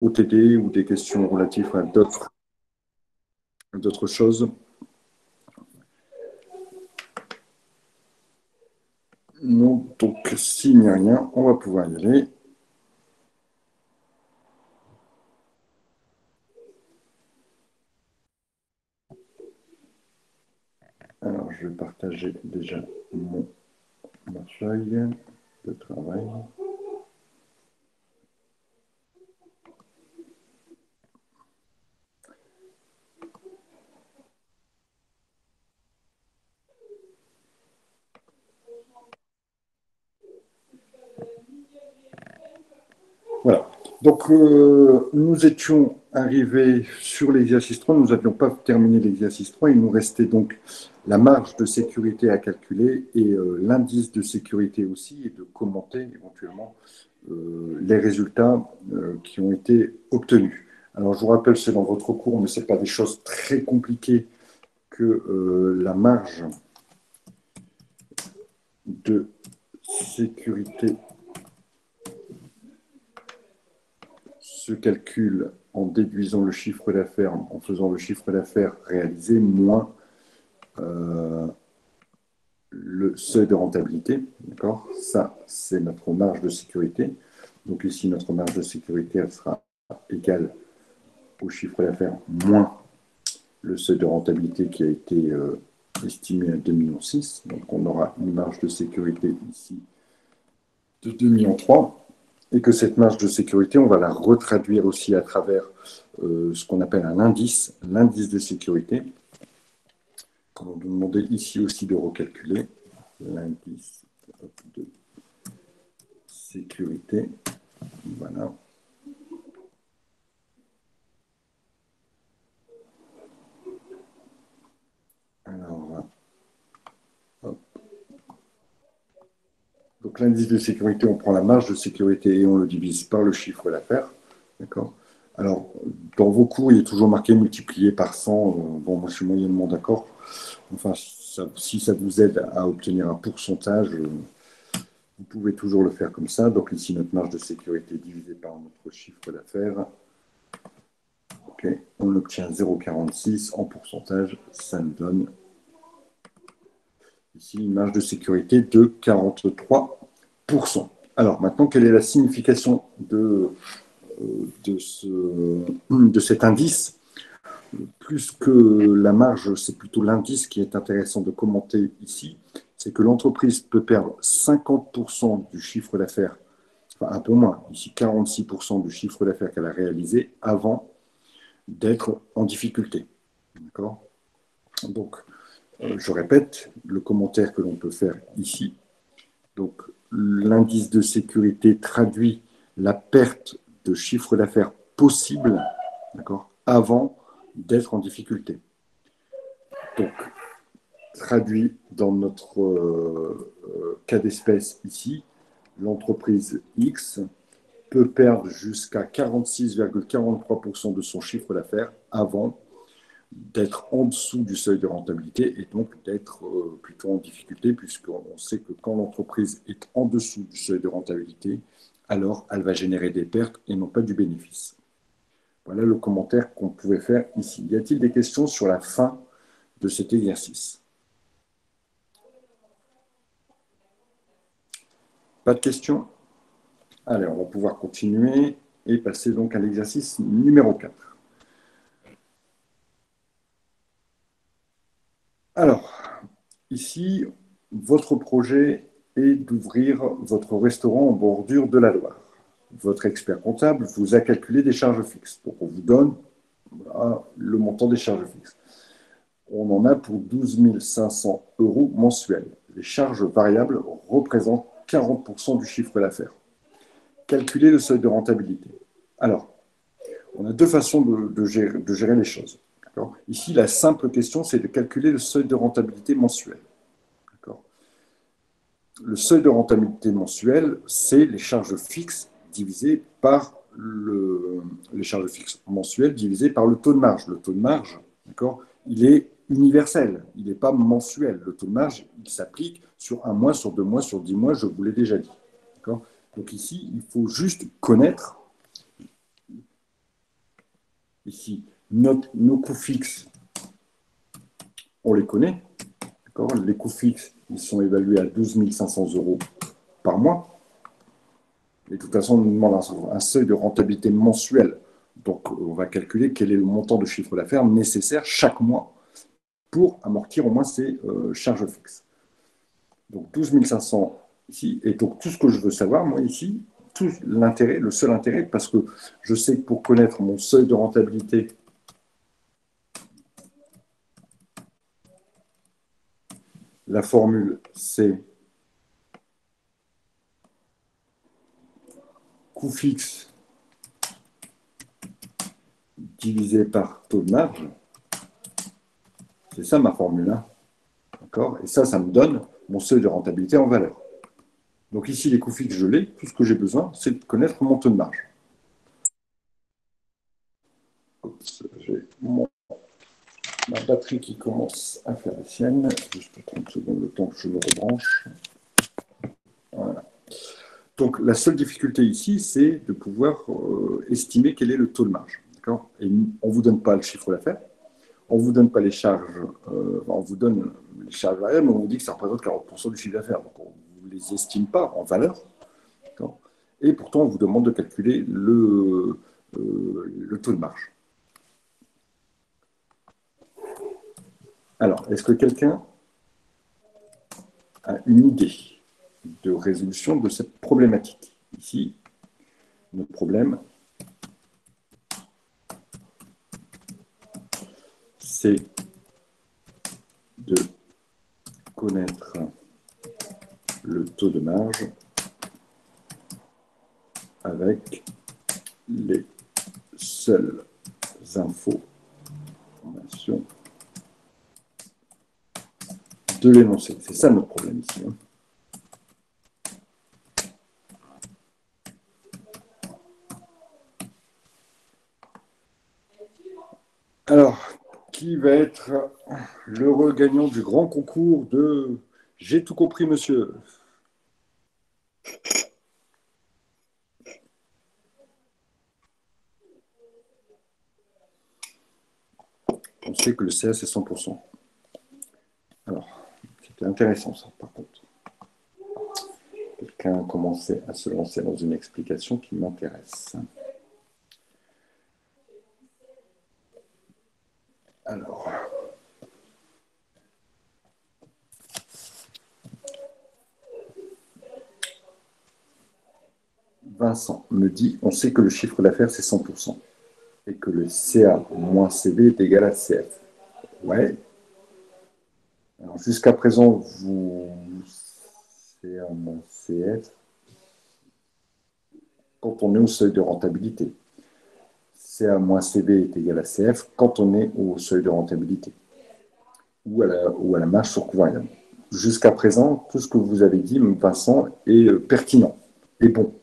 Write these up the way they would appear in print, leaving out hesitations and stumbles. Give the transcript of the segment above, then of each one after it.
OTD ou des questions relatives à d'autres choses. Non, donc s'il n'y a rien, on va pouvoir y aller. Alors, je vais partager déjà ma feuille de travail. Voilà. Donc, nous étions arrivés sur l'exercice 3. Nous n'avions pas terminé l'exercice 3. Il nous restait donc la marge de sécurité à calculer et l'indice de sécurité aussi, et de commenter éventuellement les résultats qui ont été obtenus. Alors, je vous rappelle, c'est dans votre cours, mais ce n'est pas des choses très compliquées que la marge de sécurité se calcule en déduisant le chiffre d'affaires, en faisant le chiffre d'affaires réalisé moins le seuil de rentabilité. D'accord? Ça, c'est notre marge de sécurité. Donc ici, notre marge de sécurité, elle sera égale au chiffre d'affaires moins le seuil de rentabilité qui a été estimé à 2,6 millions. Donc on aura une marge de sécurité ici de 2,3 millions. Et que cette marge de sécurité, on va la retraduire aussi à travers ce qu'on appelle un indice, l'indice de sécurité. On va nous demander ici aussi de recalculer l'indice de sécurité. Voilà. Alors, hop. Donc l'indice de sécurité, on prend la marge de sécurité et on le divise par le chiffre d'affaires. D'accord. Alors, dans vos cours, il est toujours marqué multiplié par 100. Bon, moi, je suis moyennement d'accord. Enfin, si ça vous aide à obtenir un pourcentage, vous pouvez toujours le faire comme ça. Donc ici, notre marge de sécurité divisée par notre chiffre d'affaires. OK, on obtient 0,46 en pourcentage. Ça nous donne ici une marge de sécurité de 43%. Alors maintenant, quelle est la signification de cet indice? Plus que la marge, c'est plutôt l'indice qui est intéressant de commenter ici. C'est que l'entreprise peut perdre 50% du chiffre d'affaires, enfin un peu moins, ici 46% du chiffre d'affaires qu'elle a réalisé avant d'être en difficulté. D'accord? Donc, je répète, le commentaire que l'on peut faire ici. Donc, l'indice de sécurité traduit la perte de chiffre d'affaires possible, d'accord, avant d'être en difficulté. Donc, traduit dans notre cas d'espèce ici, l'entreprise X peut perdre jusqu'à 46,43% de son chiffre d'affaires avant d'être en dessous du seuil de rentabilité et donc d'être plutôt en difficulté, puisqu'on sait que quand l'entreprise est en dessous du seuil de rentabilité, alors elle va générer des pertes et non pas du bénéfice. Voilà le commentaire qu'on pouvait faire ici. Y a-t-il des questions sur la fin de cet exercice? Pas de questions? Allez, on va pouvoir continuer et passer donc à l'exercice numéro 4. Alors, ici, votre projet est d'ouvrir votre restaurant en bordure de la Loire. Votre expert comptable vous a calculé des charges fixes. Donc, on vous donne voilà, le montant des charges fixes. On en a pour 12 500 euros mensuels. Les charges variables représentent 40% du chiffre d'affaires. Calculer le seuil de rentabilité. Alors, on a deux façons de gérer les choses. Ici, la simple question, c'est de calculer le seuil de rentabilité mensuel. Le seuil de rentabilité mensuel, c'est les charges fixes divisées par les charges fixes mensuelles divisées par le taux de marge. Le taux de marge, il est universel, il n'est pas mensuel. Le taux de marge, il s'applique sur un mois, sur 2 mois, sur 10 mois, je vous l'ai déjà dit. Donc ici, il faut juste connaître ici, nos coûts fixes, on les connaît. Les coûts fixes, ils sont évalués à 12 500 € par mois. Et de toute façon, on nous demande un seuil de rentabilité mensuel. Donc, on va calculer quel est le montant de chiffre d'affaires nécessaire chaque mois pour amortir au moins ces charges fixes. Donc, 12 500 ici. Et donc, tout ce que je veux savoir, moi, ici, tout l'intérêt, le seul intérêt, parce que je sais que pour connaître mon seuil de rentabilité, la formule, c'est coût fixe divisé par taux de marge. C'est ça ma formule. Hein. D'accord. Et ça me donne mon seuil de rentabilité en valeur. Donc ici, les coûts fixes, je l'ai. Tout ce que j'ai besoin, c'est de connaître mon taux de marge. J'ai ma batterie qui commence à faire la sienne. Juste 30 secondes, le temps que je me rebranche. Voilà. Donc la seule difficulté ici, c'est de pouvoir estimer quel est le taux de marge. D'accord. Et on ne vous donne pas le chiffre d'affaires. On ne vous donne pas les charges, on vous donne les charges variables, mais on vous dit que ça représente 40% du chiffre d'affaires. Donc, on ne les estime pas en valeur. Et pourtant, on vous demande de calculer le taux de marge. Alors, est-ce que quelqu'un a une idée de résolution de cette problématique? Ici, notre problème, c'est de connaître le taux de marge avec les seules informations de l'énoncé. C'est ça notre problème ici. Hein. Alors, qui va être l'heureux gagnant du grand concours de J'ai tout compris, monsieur? On sait que le CA, c'est 100%. Alors, c'était intéressant ça, par contre. Quelqu'un a commencé à se lancer dans une explication qui m'intéresse. Alors, Vincent me dit, on sait que le chiffre d'affaires, c'est 100%, et que le CA moins CV est égal à CF. Ouais. Alors, jusqu'à présent, CA moins CF, quand on est au seuil de rentabilité. CA moins CB est égal à CF quand on est au seuil de rentabilité ou à la marge sur coût variable. Jusqu'à présent, tout ce que vous avez dit, Vincent, est pertinent et bon.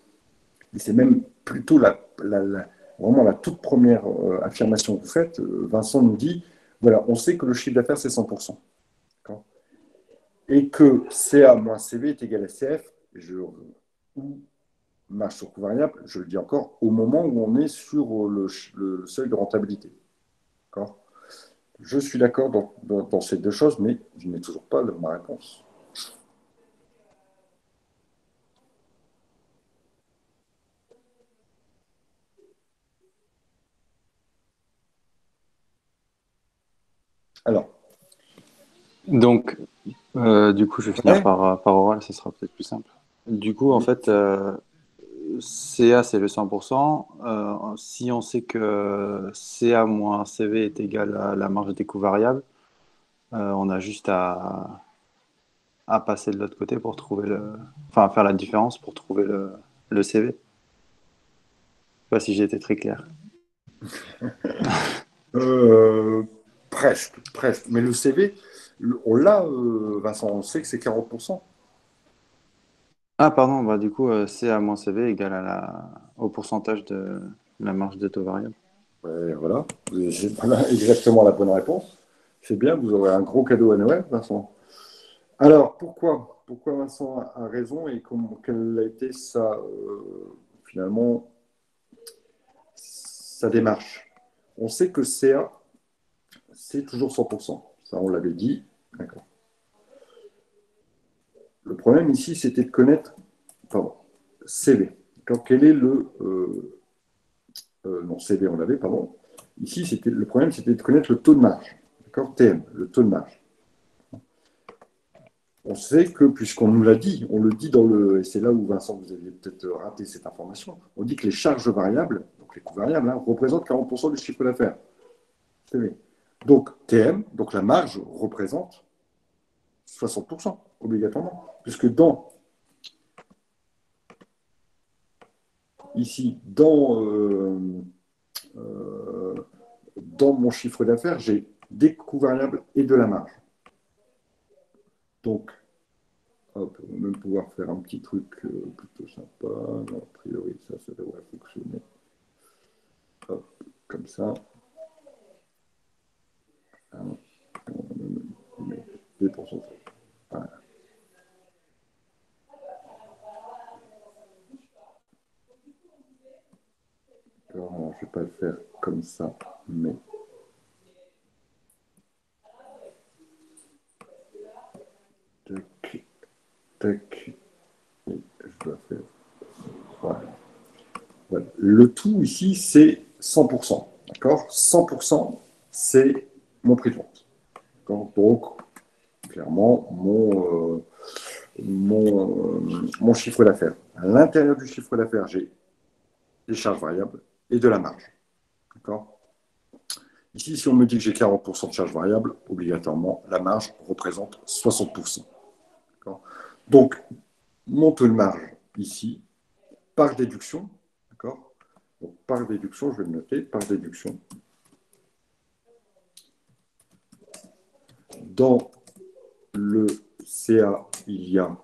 Et c'est même plutôt vraiment la toute première affirmation que vous faites. Vincent nous dit, voilà, on sait que le chiffre d'affaires, c'est 100%. Et que CA moins CV est égal à CF, ou marge sur coût variable, je le dis encore, au moment où on est sur le seuil de rentabilité. D'accord. Je suis d'accord dans ces deux choses, mais je n'ai toujours pas ma réponse. Alors. Donc, du coup, je vais finir par oral, ça sera peut-être plus simple. Du coup, en fait, CA, c'est le 100%. Si on sait que CA moins CV est égal à la marge des coûts variables, on a juste à passer de l'autre côté pour trouver enfin, faire la différence pour trouver le CV. Je sais pas si j'ai été très clair. Presque. Mais le CV, on l'a, Vincent, on sait que c'est 40%. Ah, pardon, bah, du coup, CA moins CV égale au pourcentage de la marge de taux variable. Ouais, voilà, j'ai pas exactement la bonne réponse. C'est bien, vous aurez un gros cadeau à Noël, Vincent. Alors, pourquoi Vincent a raison et quelle a été finalement, sa démarche? On sait que CA, c'est toujours 100%. Ça, on l'avait dit. D'accord. Le problème ici, c'était de connaître, pardon, CV. Quel est le... non, CV, on l'avait, pardon. Ici, le problème, c'était de connaître le taux de marge. D'accord, TM, le taux de marge. On sait que, puisqu'on nous l'a dit, on le dit dans le... Et c'est là où, Vincent, vous aviez peut-être raté cette information. On dit que les charges variables, donc les coûts variables, représentent 40% du chiffre d'affaires. CV. Donc, TM, donc la marge, représente 60%, obligatoirement. Puisque ici, dans mon chiffre d'affaires, j'ai des coûts variables et de la marge. Donc, hop, on va même pouvoir faire un petit truc plutôt sympa. Non, a priori, ça devrait fonctionner. Hop, comme ça. On met des pourcentages. Voilà. Alors, je ne vais pas le faire comme ça, mais tac, tac, et je dois faire. Voilà. Voilà. Le tout ici, c'est 100%. D'accord, 100%, c'est mon prix de vente. Donc, clairement, mon chiffre d'affaires. À l'intérieur du chiffre d'affaires, j'ai des charges variables et de la marge. D'accord. Ici, si on me dit que j'ai 40% de charges variables, obligatoirement, la marge représente 60%. Donc, mon taux de marge ici, par déduction, d'accord. Donc, par déduction, je vais le noter, par déduction, dans le CA, il y a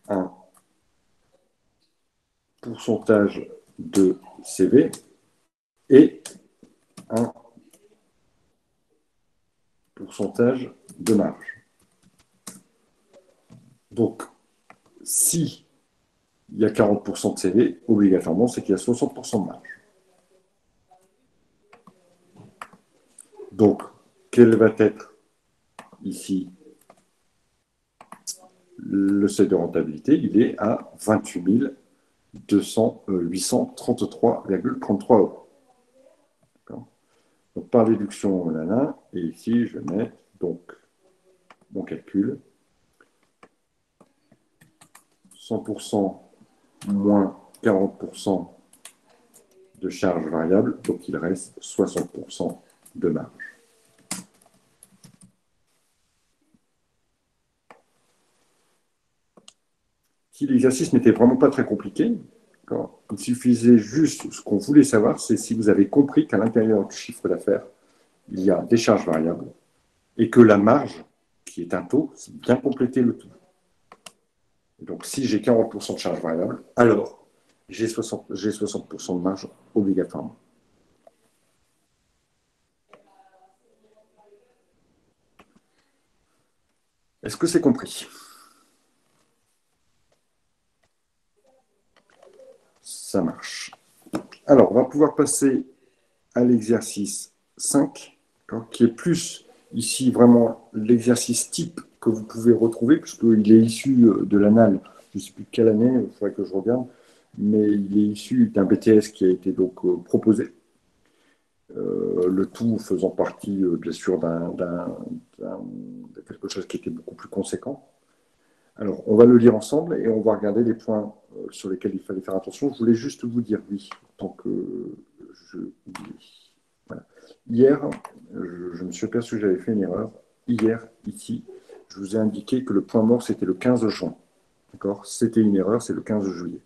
un pourcentage de CV et un pourcentage de marge. Donc, si il y a 40% de CV, obligatoirement, c'est qu'il y a 60% de marge. Donc, quel va être ici le seuil de rentabilité? Il est à 28 833,33 euros. Donc, par déduction, et ici, je mets donc mon calcul. 100% moins 40% de charge variable, donc il reste 60% de marge. Si l'exercice n'était vraiment pas très compliqué, il suffisait juste, ce qu'on voulait savoir, c'est si vous avez compris qu'à l'intérieur du chiffre d'affaires, il y a des charges variables et que la marge, qui est un taux, c'est bien compléter le tout. Et donc, si j'ai 40% de charges variables, alors j'ai 60% de marge obligatoirement. Est-ce que c'est compris? Ça marche. Alors, on va pouvoir passer à l'exercice 5, qui est plus ici vraiment l'exercice type que vous pouvez retrouver, puisqu'il est issu de l'annale, je ne sais plus de quelle année, il faudrait que je regarde, mais il est issu d'un BTS qui a été donc proposé. Le tout faisant partie, bien sûr, de quelque chose qui était beaucoup plus conséquent. Alors, on va le lire ensemble et on va regarder les points sur lesquels il fallait faire attention. Je voulais juste vous dire, oui, tant que je oublie. Voilà. Hier, je me suis aperçu que j'avais fait une erreur. Hier, ici, je vous ai indiqué que le point mort, c'était le 15 juin. D'accord. C'était une erreur, c'est le 15 juillet.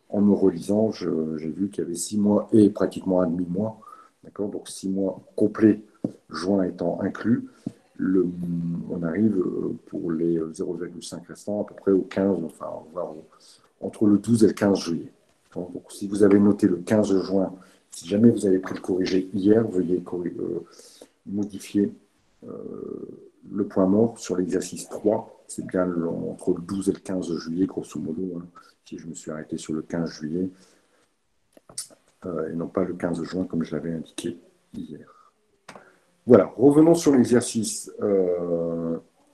En me relisant, j'ai vu qu'il y avait 6 mois et pratiquement un demi-mois. D'accord. Donc 6 mois complets, juin étant inclus. On arrive pour les 0,5 restants à peu près au 15, enfin, entre le 12 et le 15 juillet. Donc, si vous avez noté le 15 juin, si jamais vous avez pris le corrigé hier, veuillez modifier le point mort sur l'exercice 3 C'est bien entre le 12 et le 15 juillet, grosso modo, hein, si je me suis arrêté sur le 15 juillet, et non pas le 15 juin, comme je l'avais indiqué hier. Voilà, revenons sur l'exercice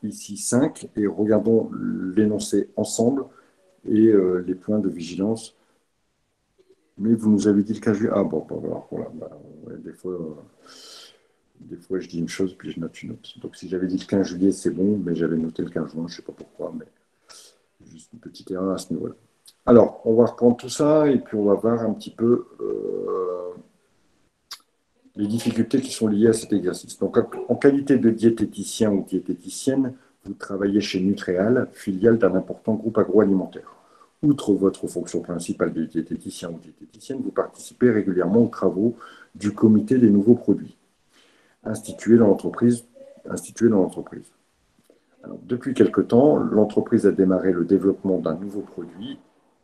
ici 5 et regardons l'énoncé ensemble et les points de vigilance. Mais vous nous avez dit le 15 juillet. Ah bon, voilà. Ouais, des fois, je dis une chose, puis je note une autre. Donc, si j'avais dit le 15 juillet, c'est bon, mais j'avais noté le 15 juin, je ne sais pas pourquoi, mais juste une petite erreur à ce niveau-là. Alors, on va reprendre tout ça, et puis on va voir un petit peu les difficultés qui sont liées à cet exercice. Donc, en qualité de diététicien ou diététicienne, vous travaillez chez Nutréal, filiale d'un important groupe agroalimentaire. Outre votre fonction principale de diététicien ou diététicienne, vous participez régulièrement aux travaux du comité des nouveaux produits institué dans l'entreprise. Depuis quelque temps, l'entreprise a démarré le développement d'un nouveau produit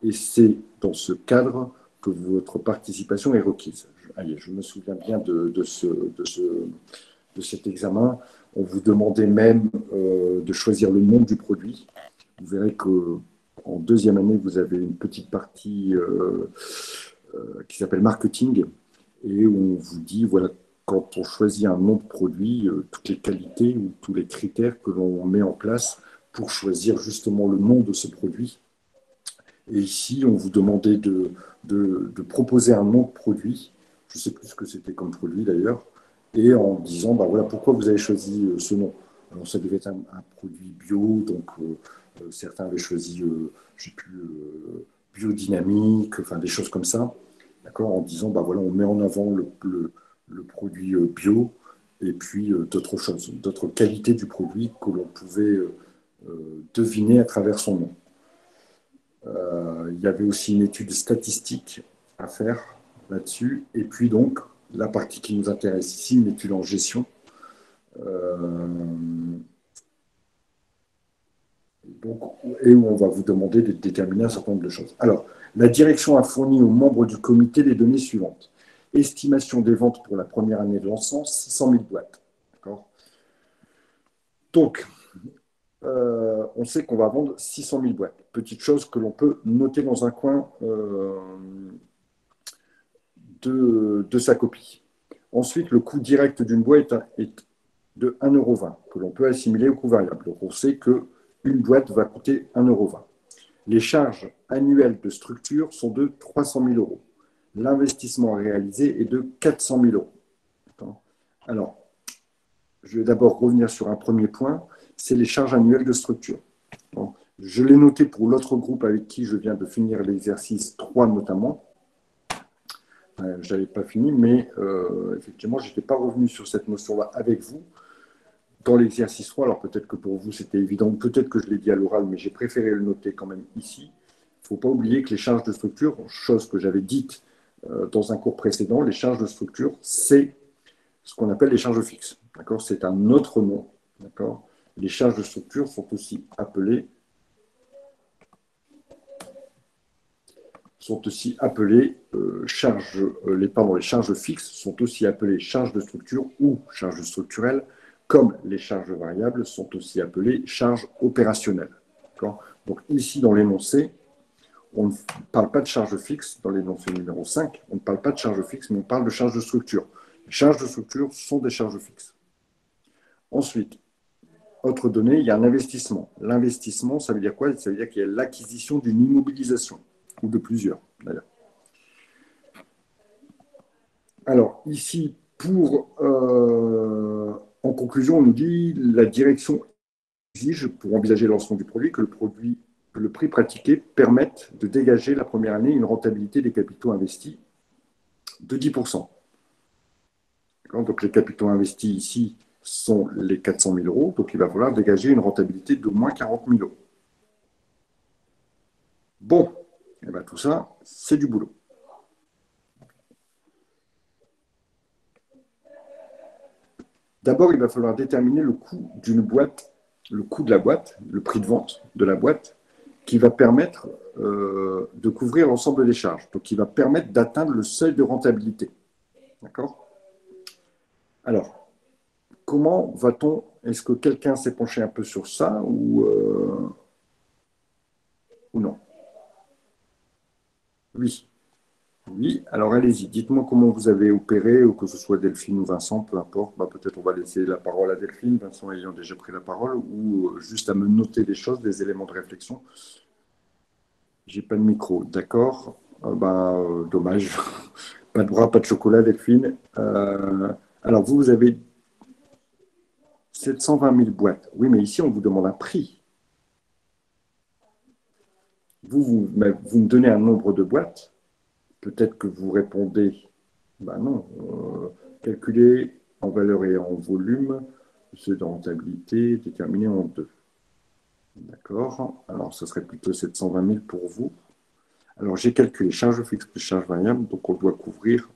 et c'est dans ce cadre que votre participation est requise. Allez, je me souviens bien de cet examen. On vous demandait même de choisir le nom du produit. Vous verrez qu'en deuxième année, vous avez une petite partie qui s'appelle marketing et où on vous dit, voilà, quand on choisit un nom de produit, toutes les qualités ou tous les critères que l'on met en place pour choisir justement le nom de ce produit. Et ici, on vous demandait de proposer un nom de produit. Je ne sais plus ce que c'était comme produit d'ailleurs. Et en disant, bah voilà, pourquoi vous avez choisi ce nom. Alors, ça devait être un produit bio, donc certains avaient choisi, je sais plus, biodynamique, enfin des choses comme ça. D'accord, en disant, bah voilà, on met en avant le produit bio et puis d'autres choses, d'autres qualités du produit que l'on pouvait deviner à travers son nom. Il y avait aussi une étude statistique à faire là-dessus. Et puis donc, la partie qui nous intéresse ici, une étude en gestion. Donc, et où on va vous demander de déterminer un certain nombre de choses. Alors, la direction a fourni aux membres du comité les données suivantes. Estimation des ventes pour la première année de lancement, 600 000 boîtes. Donc, on sait qu'on va vendre 600 000 boîtes. Petite chose que l'on peut noter dans un coin de sa copie. Ensuite, le coût direct d'une boîte est de 1,20 € que l'on peut assimiler au coût variable. Donc, on sait qu'une boîte va coûter 1,20 €. Les charges annuelles de structure sont de 300 000 €. L'investissement réalisé est de 400 000 €. Alors, je vais d'abord revenir sur un premier point, c'est les charges annuelles de structure. Bon, je l'ai noté pour l'autre groupe avec qui je viens de finir l'exercice 3 notamment. Je n'avais pas fini, mais effectivement, je n'étais pas revenu sur cette notion-là avec vous dans l'exercice 3. Alors peut-être que pour vous, c'était évident, peut-être que je l'ai dit à l'oral, mais j'ai préféré le noter quand même ici. Il ne faut pas oublier que les charges de structure, chose que j'avais dite dans un cours précédent, les charges de structure, c'est ce qu'on appelle les charges fixes. D'accord ? C'est un autre nom. D'accord ? Les charges de structure sont aussi appelées les charges fixes sont aussi appelées charges de structure ou charges structurelles, comme les charges variables sont aussi appelées charges opérationnelles. Donc ici, dans l'énoncé, on ne parle pas de charges fixes, dans l'énoncé numéro 5, on ne parle pas de charges fixes, mais on parle de charges de structure. Les charges de structure sont des charges fixes. Ensuite, autre donnée, il y a un investissement. L'investissement, ça veut dire quoi? Ça veut dire qu'il y a l'acquisition d'une immobilisation, ou de plusieurs, d'ailleurs. Alors, ici, en conclusion, on nous dit la direction exige, pour envisager le lancement du produit, que le prix pratiqué permette de dégager la première année une rentabilité des capitaux investis de 10%. Donc, les capitaux investis ici sont les 400 000 €, donc il va falloir dégager une rentabilité d'au moins 40 000 €. Bon, et bien tout ça, c'est du boulot. D'abord, il va falloir déterminer le coût d'une boîte, le coût de la boîte, le prix de vente de la boîte, qui va permettre de couvrir l'ensemble des charges, donc qui va permettre d'atteindre le seuil de rentabilité. D'accord ? Alors, comment va-t-on Est-ce que quelqu'un s'est penché un peu sur ça ou non? Oui. Oui, alors allez-y, dites-moi comment vous avez opéré, ou que ce soit Delphine ou Vincent, peu importe. Bah, peut-être on va laisser la parole à Delphine, Vincent ayant déjà pris la parole, ou juste à me noter des choses, des éléments de réflexion. J'ai pas de micro, d'accord. Dommage. Pas de bras, pas de chocolat, Delphine. Alors, vous avez 720 000 boîtes. Oui, mais ici, on vous demande un prix. Vous me donnez un nombre de boîtes. Peut-être que vous répondez, ben non, calculer en valeur et en volume, c'est de rentabilité déterminé en deux. D'accord. Alors, ce serait plutôt 720 000 pour vous. Alors, j'ai calculé charge fixe plus charge variable, donc on doit couvrir.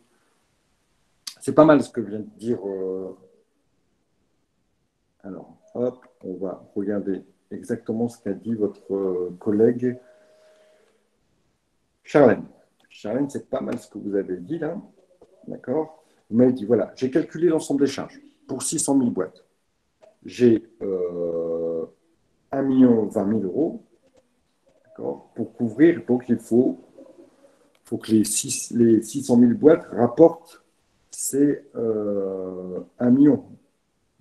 C'est pas mal ce que vient de dire. Alors, hop, on va regarder exactement ce qu'a dit votre collègue Charlène. Charlène, c'est pas mal ce que vous avez dit là. D'accord. Vous m'avez dit, voilà, j'ai calculé l'ensemble des charges pour 600 000 boîtes. J'ai 1 20 000 euros, d'accord, pour couvrir. Donc, faut que les 600 000 boîtes rapportent ces 1 million.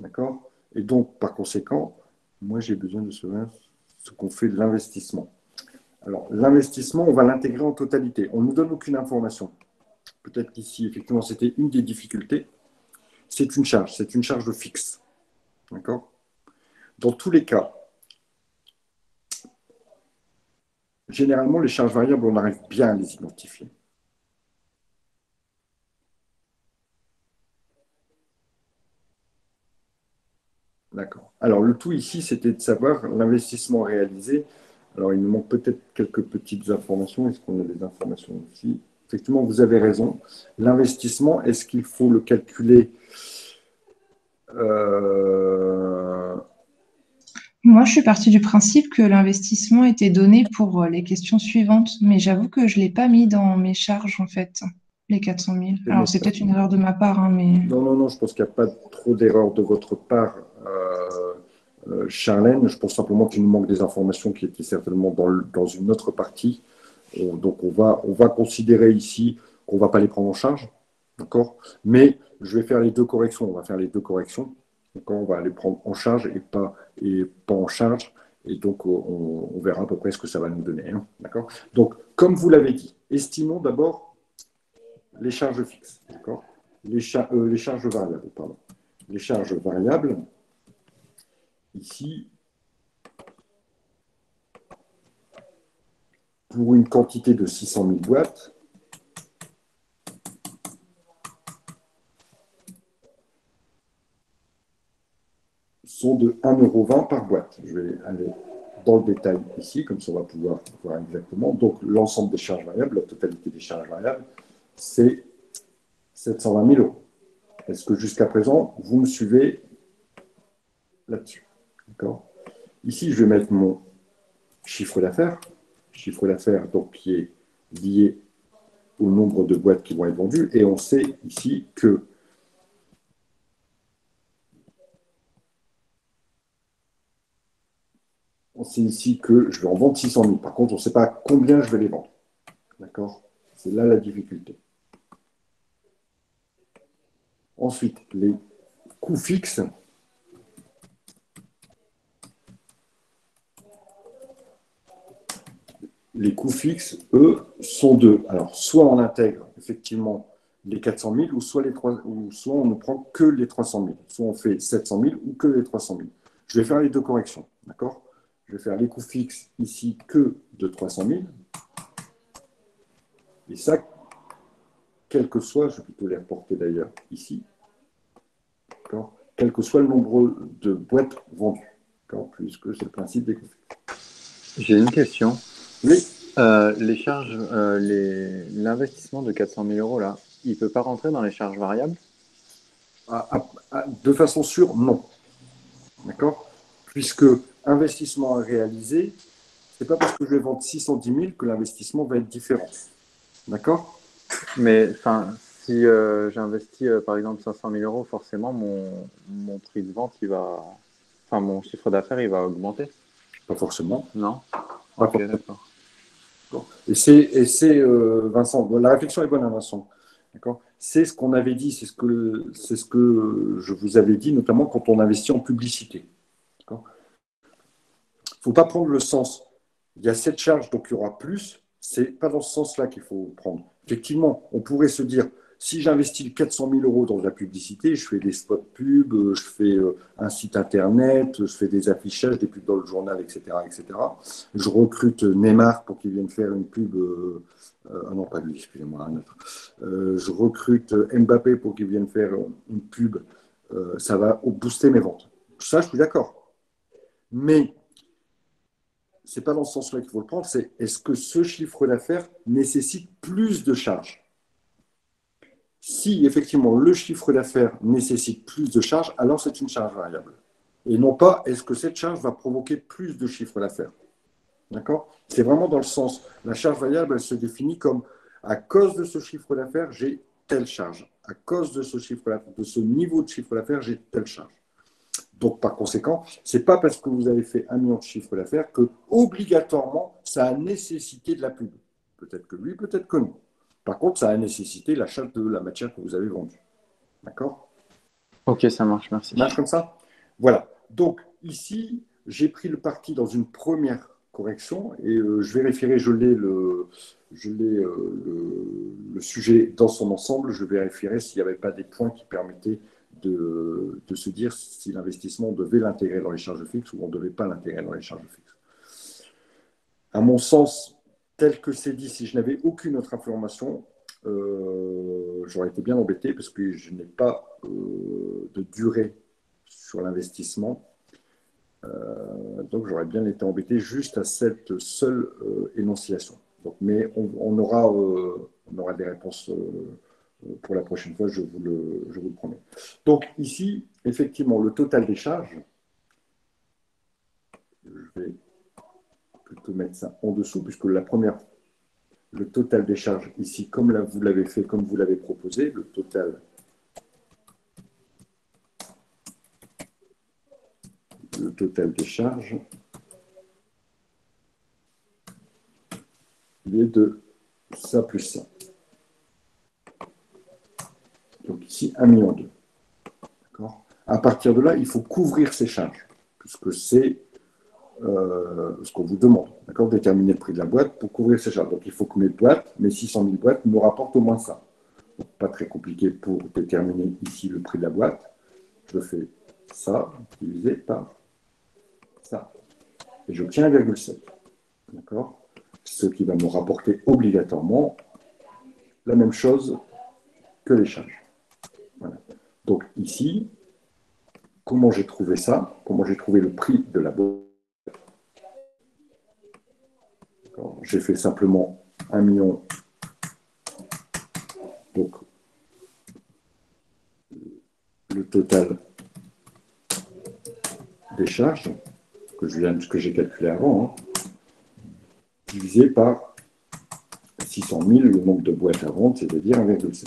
D'accord. Et donc, par conséquent, moi, j'ai besoin de ce qu'on fait de l'investissement. Alors, l'investissement, on va l'intégrer en totalité. On ne nous donne aucune information. Peut-être qu'ici, effectivement, c'était une des difficultés. C'est une charge fixe. D'accord. Dans tous les cas, généralement, les charges variables, on arrive bien à les identifier. D'accord. Alors, le tout ici, c'était de savoir l'investissement réalisé. Alors, il nous manque peut-être quelques petites informations. Est-ce qu'on a des informations ici? Effectivement, vous avez raison. L'investissement, est-ce qu'il faut le calculer Moi, je suis partie du principe que l'investissement était donné pour les questions suivantes, mais j'avoue que je ne l'ai pas mis dans mes charges, en fait, les 400 000. Alors, c'est peut-être une erreur de ma part, hein, mais... Non, je pense qu'il n'y a pas trop d'erreur de votre part, Charlène. Je pense simplement qu'il nous manque des informations qui étaient certainement dans une autre partie. Donc, on va considérer ici qu'on ne va pas les prendre en charge, d'accord? Mais je vais faire les deux corrections. On va faire les deux corrections. D'accord. On va les prendre en charge et pas en charge. Et donc, on verra à peu près ce que ça va nous donner. Hein, d'accord. Donc, comme vous l'avez dit, estimons d'abord les charges fixes. D'accord. Les charges variables, pardon. Les charges variables, ici, pour une quantité de 600 000 boîtes, sont de 1,20 € par boîte. Je vais aller dans le détail ici, comme ça on va pouvoir voir exactement. Donc l'ensemble des charges variables, la totalité des charges variables, c'est 720 000 euros. Est-ce que jusqu'à présent, vous me suivez là-dessus? D'accord. Ici, je vais mettre mon chiffre d'affaires. Chiffre d'affaires donc qui est lié au nombre de boîtes qui vont être vendues. Et on sait ici que je vais en vendre 600 000. Par contre, on ne sait pas combien je vais les vendre. D'accord. C'est là la difficulté. Ensuite, les coûts fixes. Les coûts fixes, eux, sont deux. Alors, soit on intègre effectivement les 400 000, ou soit on ne prend que les 300 000. Soit on fait 700 000 ou que les 300 000. Je vais faire les deux corrections. D'accord. Je vais faire les coûts fixes ici que de 300 000. Et ça, quel que soit, je vais plutôt les reporter d'ailleurs ici, quel que soit le nombre de boîtes vendues, puisque c'est le principe des coûts fixes. J'ai une question. Oui. Les charges, l'investissement de 400 000 euros, là, il ne peut pas rentrer dans les charges variables? De façon sûre, non. D'accord. Puisque investissement à réaliser, ce n'est pas parce que je vais vendre 610 000 que l'investissement va être différent. D'accord. Mais enfin, si j'investis par exemple 500 000 euros, forcément mon prix de vente il va Enfin, mon chiffre d'affaires, il va augmenter? Pas forcément. Non? Pas Ok, forcément. d'accord. Et c'est Vincent, bon, la réflexion est bonne, hein, Vincent. D'accord? C'est ce qu'on avait dit, c'est ce que je vous avais dit, notamment quand on investit en publicité. D'accord? Il ne faut pas prendre le sens. Il y a cette charge, donc il y aura plus. C'est pas dans ce sens-là qu'il faut prendre. Effectivement, on pourrait se dire, si j'investis 400 000 euros dans de la publicité, je fais des spots pubs, je fais un site internet, je fais des affichages, des pubs dans le journal, etc., etc. Je recrute Neymar pour qu'il vienne faire une pub. Ah non, pas lui, excusez-moi, un autre. Je recrute Mbappé pour qu'il vienne faire une pub. Ça va booster mes ventes. Ça, je suis d'accord. Mais c'est pas dans ce sens-là qu'il faut le prendre, c'est est-ce que ce chiffre d'affaires nécessite plus de charges? Si effectivement le chiffre d'affaires nécessite plus de charges, alors c'est une charge variable. Et non pas est-ce que cette charge va provoquer plus de chiffre d'affaires. D'accord? C'est vraiment dans le sens, la charge variable, elle se définit comme à cause de ce chiffre d'affaires, j'ai telle charge. À cause de ce chiffre d'affaires, de ce niveau de chiffre d'affaires, j'ai telle charge. Donc, par conséquent, ce n'est pas parce que vous avez fait 1 million de chiffre d'affaires que, obligatoirement, ça a nécessité de la pub. Peut-être que oui, peut-être que non. Par contre, ça a nécessité l'achat de la matière que vous avez vendue. D'accord? Ok, ça marche, merci. Ça marche comme ça? Voilà. Donc, ici, j'ai pris le parti dans une première correction et je vérifierai, le sujet dans son ensemble, je vérifierai s'il n'y avait pas des points qui permettaient de se dire si l'investissement devait l'intégrer dans les charges fixes ou on ne devait pas l'intégrer dans les charges fixes. À mon sens, tel que c'est dit, si je n'avais aucune autre information, j'aurais été bien embêté parce que je n'ai pas de durée sur l'investissement. Donc j'aurais bien été embêté juste à cette seule énonciation. Donc, mais on aura des réponses pour la prochaine fois, je vous le promets. Donc ici, effectivement, le total des charges, je vais plutôt mettre ça en dessous, puisque le total des charges ici, comme là, vous l'avez fait, comme vous l'avez proposé, le total des charges, il est de ça plus ça. Donc ici, 1,2 million. D'accord ? À partir de là, il faut couvrir ces charges, puisque c'est ce qu'on vous demande. D'accord ? Déterminer le prix de la boîte pour couvrir ces charges. Donc il faut que mes 600 000 boîtes me rapportent au moins ça. Donc, pas très compliqué pour déterminer ici le prix de la boîte. Je fais ça divisé par ça. Et j'obtiens 1,7. D'accord ? Ce qui va me rapporter obligatoirement la même chose que les charges. Voilà. Donc ici, comment j'ai trouvé ça? Comment j'ai trouvé le prix de la boîte? J'ai fait simplement 1 million. Donc, le total des charges que j'ai calculé avant, hein, divisé par 600 000, le nombre de boîtes à vendre, c'est-à-dire 1,7.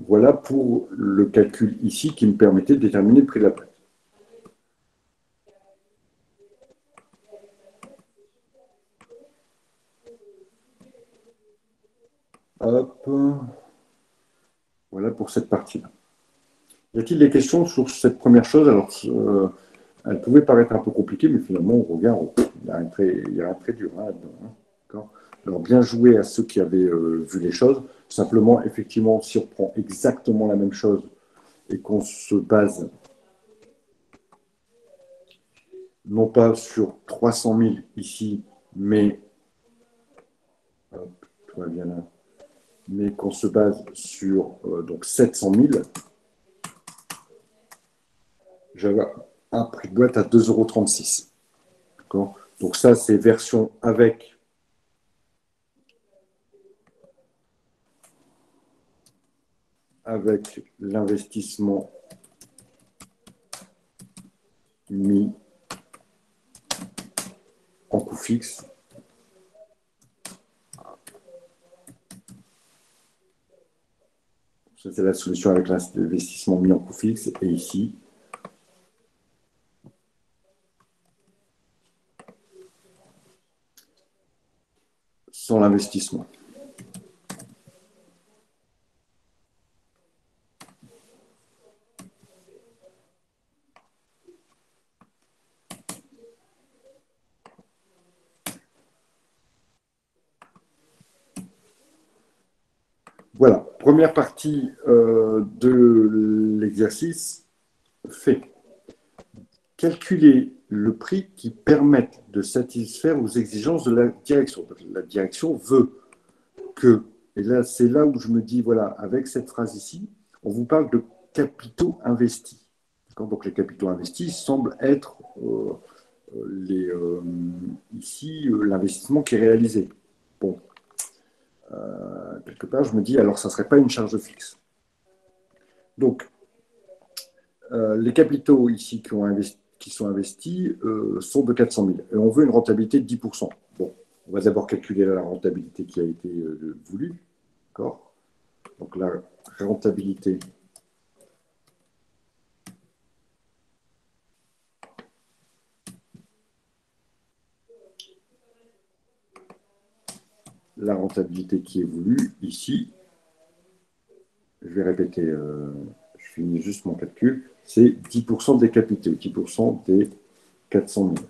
Voilà pour le calcul ici qui me permettait de déterminer le prix de la boîte. Hop. Voilà pour cette partie-là. Y a-t-il des questions sur cette première chose? Alors, elle pouvait paraître un peu compliquée, mais finalement, on regarde, il y a un très dur hein, là-dedans. Hein, alors, bien joué à ceux qui avaient vu les choses. Simplement, effectivement, si on prend exactement la même chose et qu'on se base non pas sur 300 000 ici, mais hop, tout va bien là, mais qu'on se base sur donc 700 000, j'avais un prix de boîte à 2,36 €. Donc ça, c'est version avec avec l'investissement mis en coût fixe. C'est la solution avec l'investissement mis en coût fixe. Et ici, sans l'investissement. Voilà, première partie de l'exercice fait. Calculer le prix qui permette de satisfaire aux exigences de la direction. La direction veut que, et là c'est là où je me dis, voilà, avec cette phrase ici, on vous parle de capitaux investis. Donc les capitaux investis semblent être ici l'investissement qui est réalisé. Bon, quelque part je me dis, alors ça ne serait pas une charge fixe. Donc, les capitaux ici qui sont investis sont de 400 000 et on veut une rentabilité de 10%. Bon, on va d'abord calculer la rentabilité qui a été voulue. D'accord ? Donc la rentabilité qui est voulue ici, je vais répéter, je finis juste mon calcul, c'est 10% des capitaux, 10% des 400 000,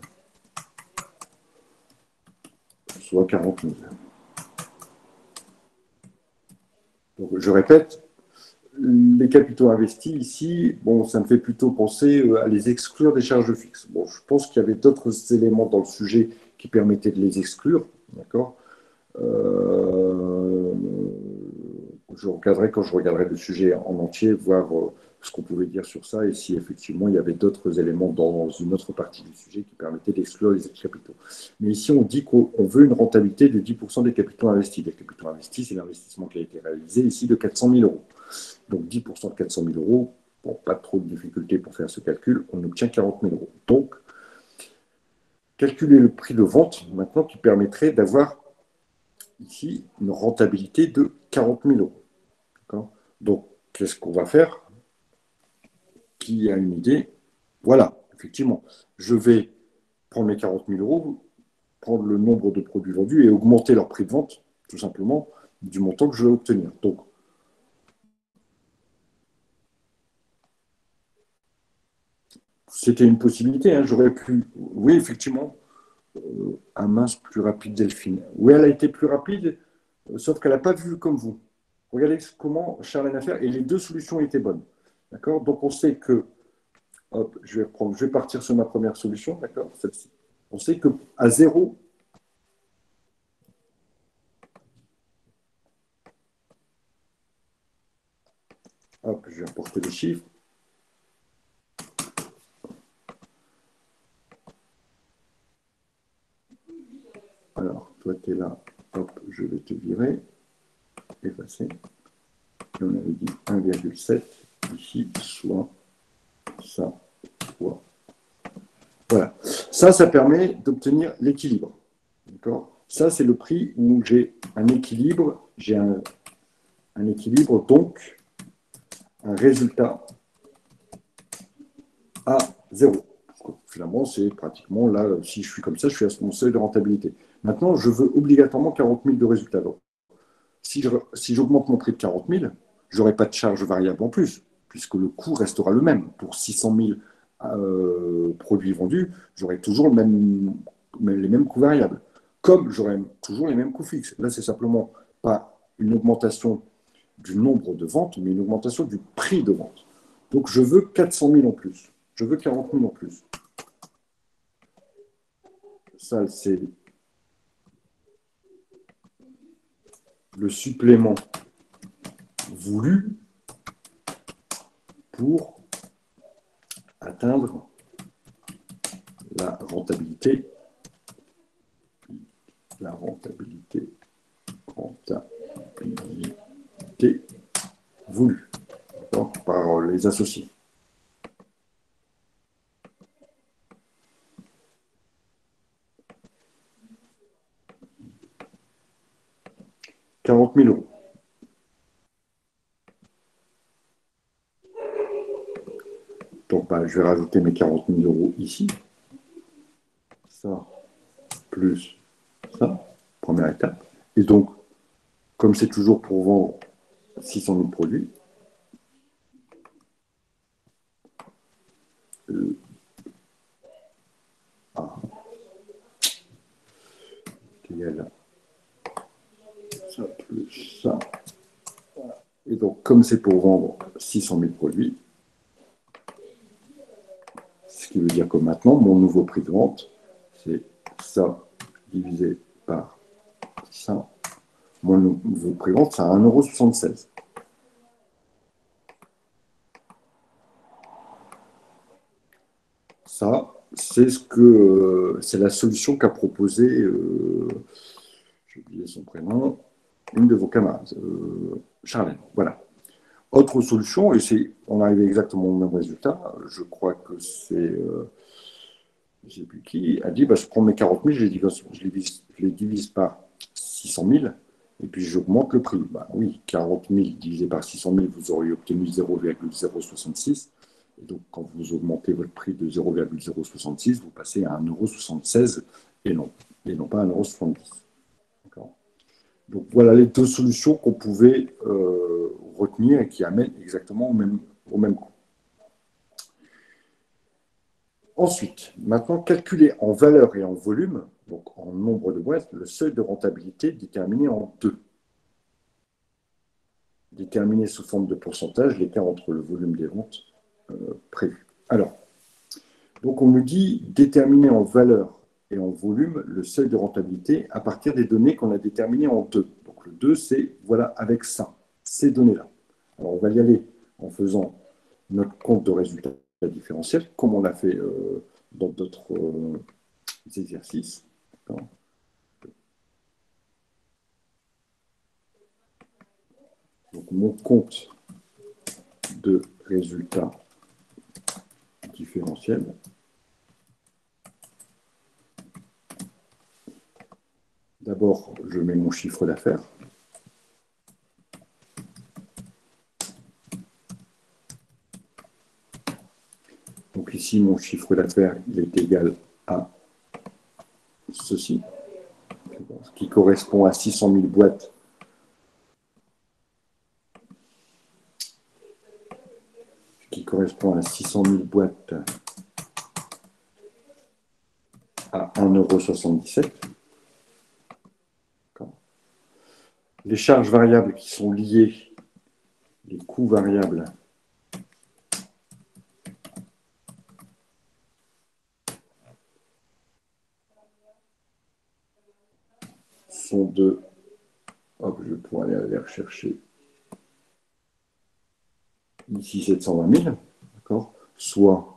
soit 40 000. Donc, je répète, les capitaux investis ici, bon, ça me fait plutôt penser à les exclure des charges fixes. Bon, je pense qu'il y avait d'autres éléments dans le sujet qui permettaient de les exclure, d'accord. Je regarderai quand je regarderai le sujet en entier, voir ce qu'on pouvait dire sur ça et si effectivement il y avait d'autres éléments dans une autre partie du sujet qui permettaient d'exclure les capitaux. Mais ici, on dit qu'on veut une rentabilité de 10% des capitaux investis. Les capitaux investis, c'est l'investissement qui a été réalisé ici de 400 000 euros. Donc 10% de 400 000 euros, bon, pas trop de difficulté pour faire ce calcul, on obtient 40 000 euros. Donc, calculer le prix de vente, maintenant, qui permettrait d'avoir ici une rentabilité de 40 000 euros. Donc, qu'est-ce qu'on va faire? Qui a une idée? Voilà, effectivement, je vais prendre mes 40 000 euros, prendre le nombre de produits vendus et augmenter leur prix de vente, tout simplement, du montant que je vais obtenir. Donc, c'était une possibilité, hein, j'aurais pu, oui, effectivement, un mince plus rapide Delphine. Oui, elle a été plus rapide, sauf qu'elle n'a pas vu comme vous. Regardez comment Charlène a fait, et les deux solutions étaient bonnes. D'accord? Donc, on sait que, hop, je vais partir sur ma première solution, d'accord? Celle-ci. On sait qu'à 0, hop, je vais reporter les chiffres. Alors, toi, tu es là, hop, je vais te virer, effacer. Et on avait dit 1,7 ici, soit ça, soit. Voilà. Ça permet d'obtenir l'équilibre. D'accord? Ça, c'est le prix où j'ai un équilibre, équilibre, donc un résultat à 0. Finalement, c'est pratiquement là, si je suis comme ça, je suis à mon seuil de rentabilité. Maintenant, je veux obligatoirement 40 000 de résultats. Donc, si j'augmente mon prix de 40 000, je n'aurai pas de charge variable en plus, puisque le coût restera le même. Pour 600 000 produits vendus, j'aurai toujours les mêmes coûts variables, comme j'aurai toujours les mêmes coûts fixes. Là, c'est simplement pas une augmentation du nombre de ventes, mais une augmentation du prix de vente. Donc, je veux 400 000 en plus. Je veux 40 000 en plus. Ça, c'est le supplément voulu pour atteindre la rentabilité voulue. par les associés. « 40 000 euros. Donc, je vais rajouter mes 40 000 euros ici. Ça, plus ça, première étape. Et donc, comme c'est toujours pour vendre 600 000 produits, égal ça plus ça. Et donc, comme c'est pour vendre 600 000 produits, ce qui veut dire que maintenant, mon nouveau prix de vente, c'est ça divisé par ça. Mon nouveau prix de vente, c'est à 1,76 €. Ça, c'est la solution qu'a proposé, j'ai oublié son prénom, une de vos camarades, Charlène. Voilà. Autre solution, et on arrive exactement au même résultat, je crois que c'est, je ne sais plus qui, a dit, je prends mes 40 000, je les divise par 600 000, et puis j'augmente le prix. Oui, 40 000 divisé par 600 000, vous auriez obtenu 0,066. Et donc, quand vous augmentez votre prix de 0,066, vous passez à 1,76 € et non pas 1,70 €. Donc, voilà les deux solutions qu'on pouvait retenir et qui amènent exactement au même coût. Ensuite, maintenant, calculer en valeur et en volume, donc en nombre de boîtes, le seuil de rentabilité déterminé en deux. Déterminé sous forme de pourcentage, l'écart entre le volume des ventes prévues. Alors, donc on nous dit déterminer en valeur et en volume le seuil de rentabilité à partir des données qu'on a déterminées en deux. Donc le 2, c'est voilà, avec ça, ces données-là. Alors on va y aller en faisant notre compte de résultats différentiels, comme on l'a fait dans d'autres exercices. Donc mon compte de résultats différentiels. D'abord, je mets mon chiffre d'affaires. Donc ici, mon chiffre d'affaires, il est égal à ceci, ce qui correspond à 600 000 boîtes. Qui correspond à 600 000 boîtes à 1,77 €. Les charges variables qui sont liées, les coûts variables, sont de, hop, je vais pouvoir aller les rechercher, ici 720 000, d'accord, soit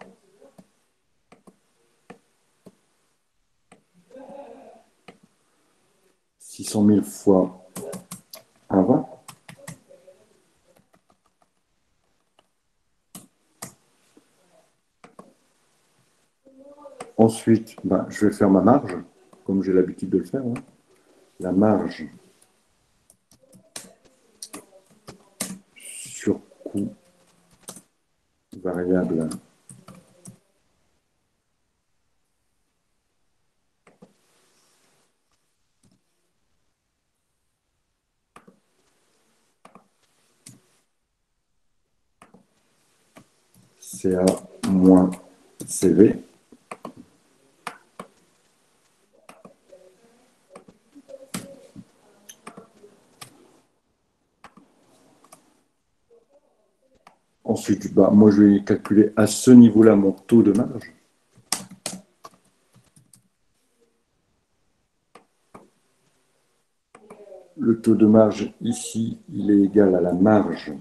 600 000 fois 1,20. Ensuite, je vais faire ma marge, comme j'ai l'habitude de le faire. La marge sur coût variable CA moins CV. Ensuite, moi, je vais calculer à ce niveau-là mon taux de marge. Le taux de marge ici, il est égal à la marge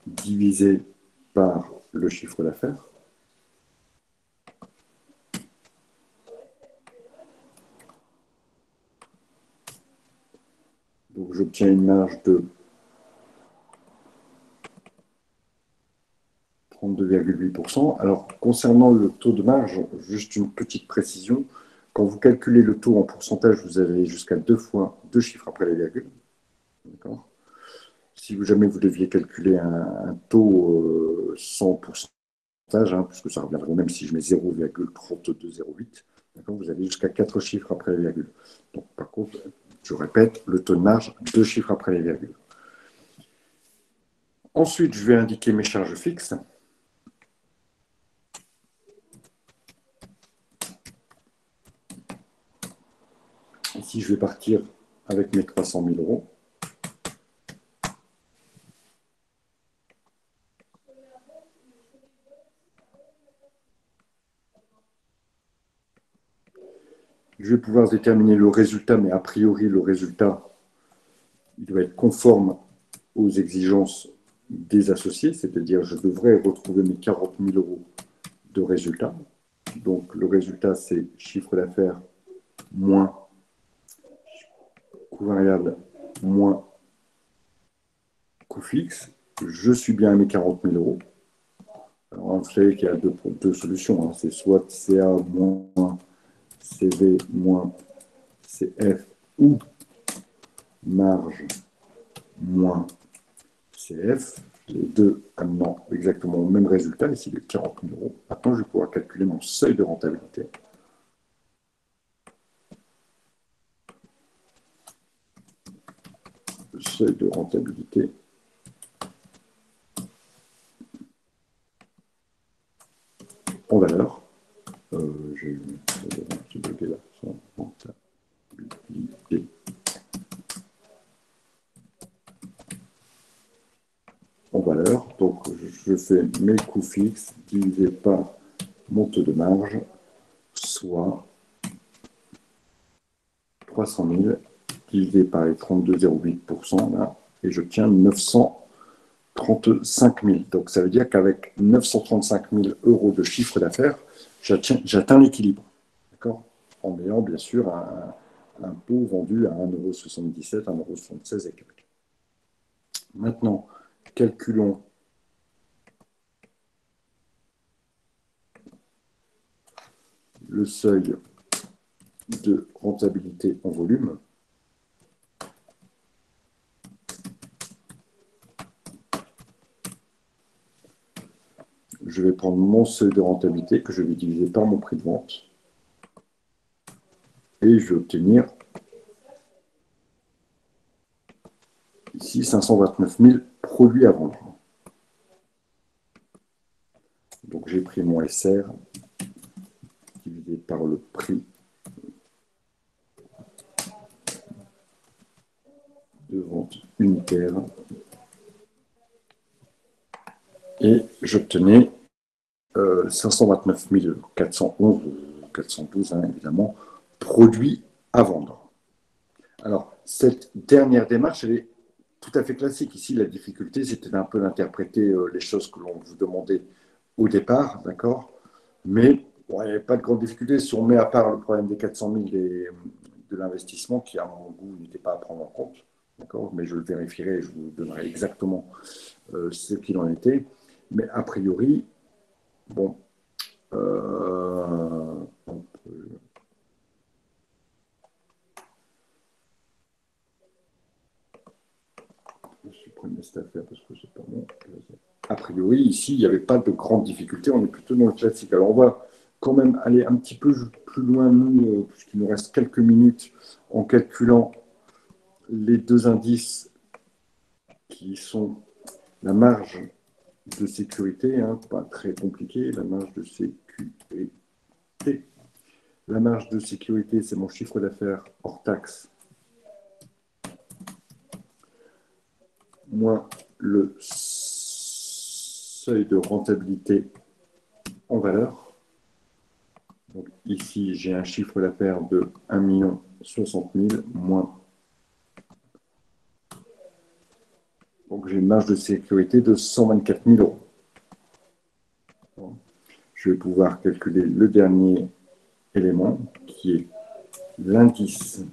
divisé par le chiffre d'affaires. Donc, j'obtiens une marge de 32,8%. Alors, concernant le taux de marge, juste une petite précision. Quand vous calculez le taux en pourcentage, vous avez jusqu'à 2 fois 2 chiffres après les virgules. D'accord. Si jamais vous deviez calculer un taux sans pourcentage, puisque ça reviendrait même si je mets 0,3208, vous avez jusqu'à 4 chiffres après les virgules. Donc, par contre, je répète, le taux de marge, 2 chiffres après les virgules. Ensuite, je vais indiquer mes charges fixes. Ici, je vais partir avec mes 300 000 euros. Je vais pouvoir déterminer le résultat, mais a priori, le résultat, il doit être conforme aux exigences des associés, c'est-à-dire je devrais retrouver mes 40 000 euros de résultat. Donc, le résultat, c'est chiffre d'affaires moins coût variable moins coût fixe. Je suis bien à mes 40 000 euros. Alors, vous savez qu'il y a deux solutions. C'est soit CA moins CV moins CF ou marge moins CF. Les deux amenant exactement au même résultat, ici les 40 000 euros. Maintenant, je vais pouvoir calculer mon seuil de rentabilité. Le seuil de rentabilité en valeur. J'ai eu un petit bug là. Rentabilité. En valeur. Donc, je fais mes coûts fixes divisé par mon taux de marge, soit 300 000 divisé par les 32,08% là, et j'obtiens 935 000. Donc, ça veut dire qu'avec 935 000 euros de chiffre d'affaires, j'atteins l'équilibre. D'accord. En ayant, bien sûr, un pot vendu à 1,77 €, 1,76 € et quelques. Maintenant, calculons le seuil de rentabilité en volume. Je vais prendre mon seuil de rentabilité que je vais diviser par mon prix de vente et je vais obtenir ici 529 000 produits à vendre. Donc j'ai pris mon SR divisé par le prix de vente unitaire et j'obtenais 529 411 ou 412 évidemment produits à vendre. Alors cette dernière démarche, elle est tout à fait classique. Ici, la difficulté, c'était un peu d'interpréter les choses que l'on vous demandait au départ, d'accord. Mais bon, il n'y avait pas de grande difficulté. Si on met à part le problème des 400 000 de l'investissement, qui à mon goût n'était pas à prendre en compte, d'accord. Mais je le vérifierai et je vous donnerai exactement ce qu'il en était. Mais a priori, bon, je supprime cette affaire parce que c'est pas bon. A priori, ici, il n'y avait pas de grande difficulté. On est plutôt dans le classique. Alors, on va quand même aller un petit peu plus loin, nous, puisqu'il nous reste quelques minutes, en calculant les deux indices qui sont la marge de sécurité, pas très compliqué, la marge de sécurité. La marge de sécurité, c'est mon chiffre d'affaires hors taxe, moins le seuil de rentabilité en valeur. Donc ici, j'ai un chiffre d'affaires de 1 060 000 moins. Donc j'ai une marge de sécurité de 124 000 euros. Je vais pouvoir calculer le dernier élément qui est l'indice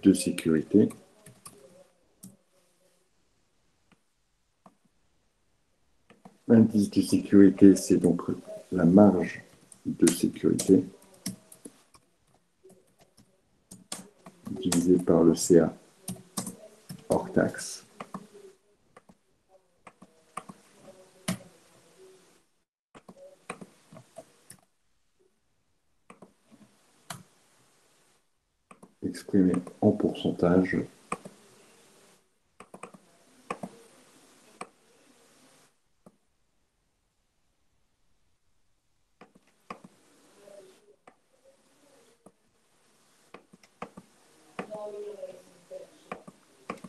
de sécurité. L'indice de sécurité, c'est donc la marge de sécurité divisé par le CA hors taxe. Exprimé en pourcentage.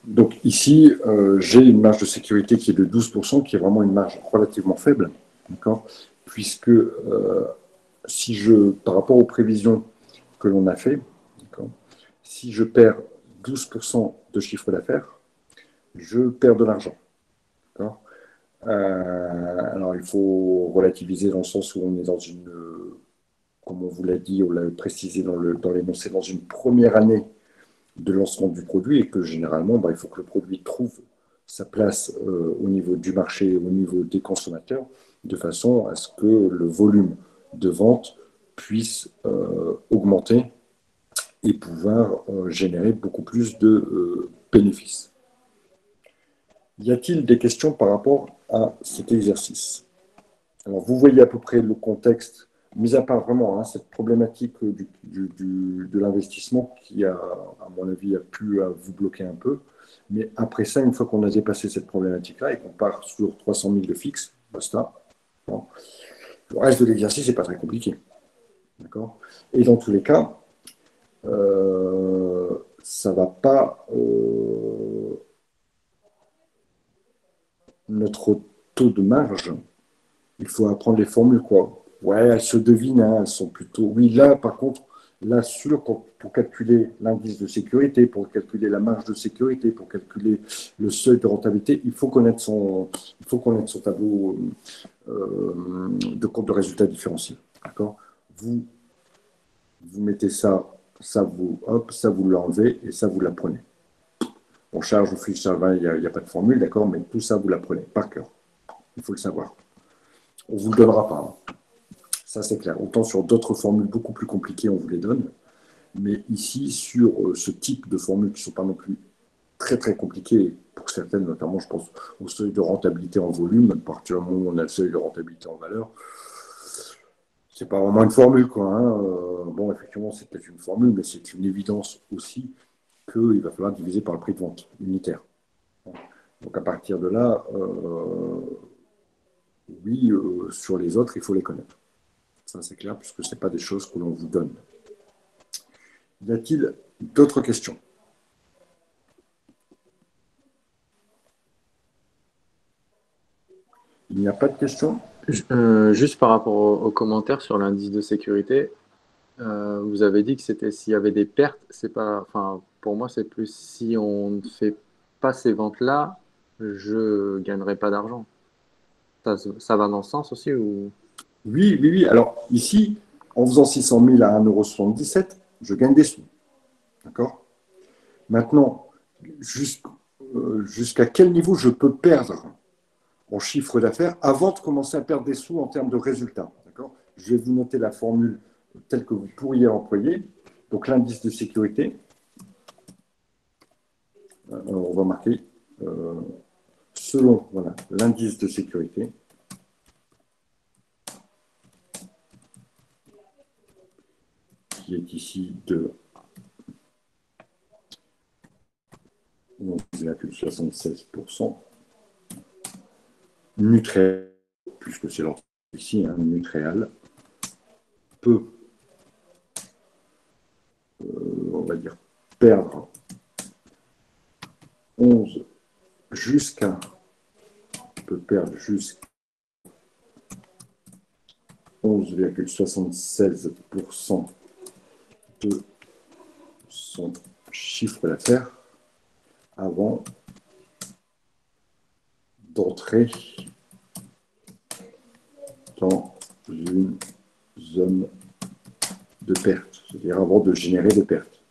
Donc ici, j'ai une marge de sécurité qui est de 12%, qui est vraiment une marge relativement faible, d'accord, puisque si par rapport aux prévisions que l'on a fait, si je perds 12% de chiffre d'affaires, je perds de l'argent. Alors il faut relativiser dans le sens où on est dans une, comme on vous l'a dit, on l'a précisé dans l'énoncé, dans une première année de lancement du produit et que généralement, il faut que le produit trouve sa place au niveau du marché, au niveau des consommateurs, de façon à ce que le volume de vente puisse augmenter et pouvoir générer beaucoup plus de bénéfices. Y a-t-il des questions par rapport à cet exercice? Alors, vous voyez à peu près le contexte, mis à part vraiment cette problématique de l'investissement qui, à mon avis, a pu vous bloquer un peu. Mais après ça, une fois qu'on a dépassé cette problématique-là et qu'on part sur 300 000 de fixe, basta. Bon. Le reste de l'exercice n'est pas très compliqué. D'accord? Et dans tous les cas, ça ne va pas. Notre taux de marge, il faut apprendre les formules, quoi. Ouais, elles se devinent, hein, elles sont plutôt. Oui, là, par contre, là, pour calculer l'indice de sécurité, pour calculer la marge de sécurité, pour calculer le seuil de rentabilité, il faut connaître son tableau de compte de résultats différenciés. D'accord? Vous mettez ça, ça vous l'enlevez et ça vous l'apprenez. On charge, on fiche, ça va, il n'y a pas de formule, d'accord, mais tout ça, vous l'apprenez par cœur. Il faut le savoir. On ne vous le donnera pas. Hein. Ça, c'est clair. Autant sur d'autres formules beaucoup plus compliquées, on vous les donne. Mais ici, sur ce type de formules qui ne sont pas non plus très, très compliquées, pour certaines, notamment, je pense au seuil de rentabilité en volume, à partir du moment où on a le seuil de rentabilité en valeur, c'est pas vraiment une formule, quoi. Hein. Bon, effectivement, c'est peut-être une formule, mais c'est une évidence aussi qu'il va falloir diviser par le prix de vente unitaire. Donc, à partir de là, oui, sur les autres, il faut les connaître. Ça, c'est clair, puisque ce n'est pas des choses que l'on vous donne. Y a-t-il d'autres questions? Il n'y a pas de questions? Juste par rapport aux commentaires sur l'indice de sécurité, vous avez dit que c'était s'il y avait des pertes, c'est pas, enfin, pour moi, c'est plus si on ne fait pas ces ventes-là, je gagnerai pas d'argent. Ça va dans ce sens aussi ou... Oui, oui, oui. Alors, ici, en faisant 600 000 à 1,77 €, je gagne des sous. D'accord? Maintenant, jusqu'à quel niveau je peux perdre en chiffre d'affaires avant de commencer à perdre des sous en termes de résultats? D'accord? Je vais vous noter la formule telle que vous pourriez employer. Donc, l'indice de sécurité, on va marquer selon l'indice de sécurité, qui est ici de 11,76%, Nutréal, puisque c'est l'entreprise ici, hein, Nutréal, peut, on va dire, perdre 11 jusqu'à, peut perdre jusqu'à 11,76% de son chiffre d'affaires avant d'entrer dans une zone de perte, c'est-à-dire avant de générer des pertes.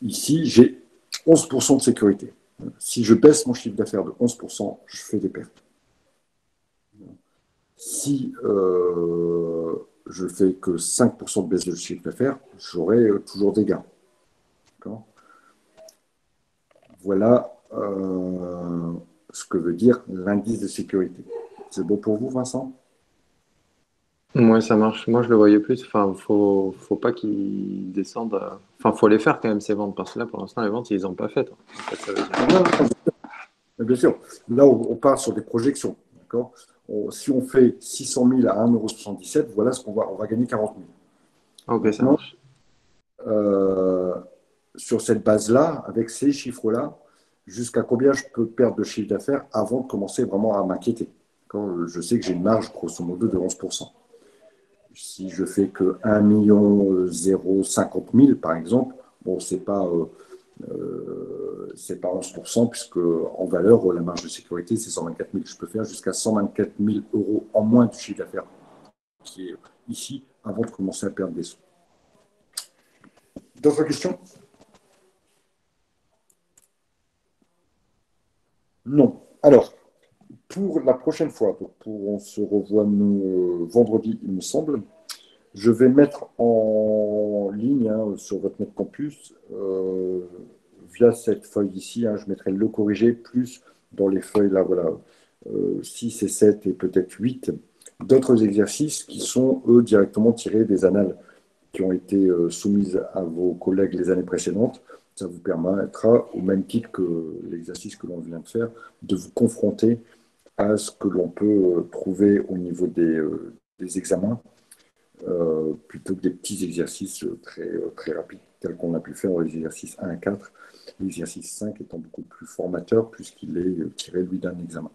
Ici, j'ai 11% de sécurité. Si je baisse mon chiffre d'affaires de 11%, je fais des pertes. Si je fais que 5% de baisse de chiffre d'affaires, j'aurai toujours des gains. Voilà ce que veut dire l'indice de sécurité. C'est bon pour vous, Vincent? Ouais, ça marche. Moi, je le voyais plus. Enfin, faut pas qu'ils descendent. Enfin, faut les faire quand même, ces ventes, parce que là, pour l'instant, les ventes, ils n'ont pas fait. En fait, ça veut dire. Bien sûr. Là, on part sur des projections. Si on fait 600 000 à 1,77 €, voilà ce qu'on va, on va gagner 40 000. Ok, Maintenant, ça marche. Sur cette base-là, avec ces chiffres-là, jusqu'à combien je peux perdre de chiffre d'affaires avant de commencer vraiment à m'inquiéter. Je sais que j'ai une marge, grosso modo, de 11%. Si je fais que 1 050 000, par exemple, bon, c'est pas 11%, puisque en valeur, la marge de sécurité, c'est 124 000. Je peux faire jusqu'à 124 000 € en moins du chiffre d'affaires qui est ici avant de commencer à perdre des sous. D'autres questions? Non. Alors, pour la prochaine fois, on se revoit nous, vendredi, il me semble. Je vais mettre en ligne sur votre Net Campus, via cette feuille ici, je mettrai le corrigé, plus dans les feuilles là, voilà, 6 et 7 et peut-être 8, d'autres exercices qui sont, eux, directement tirés des annales qui ont été soumises à vos collègues les années précédentes. Ça vous permettra, au même titre que l'exercice que l'on vient de faire, de vous confronter à ce que l'on peut trouver au niveau des examens, plutôt que des petits exercices très rapides, tels qu'on a pu faire dans les exercices 1 à 4, l'exercice 5 étant beaucoup plus formateur, puisqu'il est tiré, lui, d'un examen.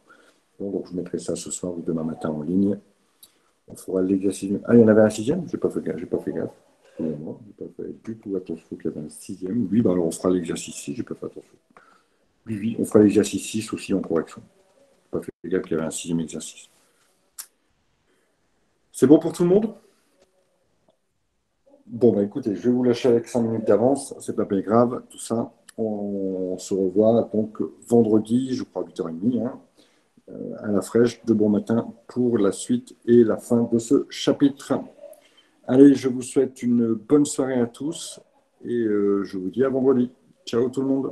Donc, je mettrai ça ce soir ou demain matin en ligne. On fera l'exercice. Ah, il y en avait un sixième? Je n'ai pas fait gaffe. Excusez-moi, je n'ai pas fait du tout attention qu'il y avait un sixième. Oui, alors on fera l'exercice 6, je n'ai pas fait attention. Oui, on fera l'exercice 6 aussi en correction. Je n'ai pas fait gaffe qu'il y avait un sixième exercice. C'est bon pour tout le monde? Bon, écoutez, je vais vous lâcher avec 5 minutes d'avance. C'est pas bien grave, tout ça. On se revoit donc vendredi, je crois, à 8h30, à la fraîche, de bon matin, pour la suite et la fin de ce chapitre. Allez, je vous souhaite une bonne soirée à tous et je vous dis à vendredi. Ciao tout le monde.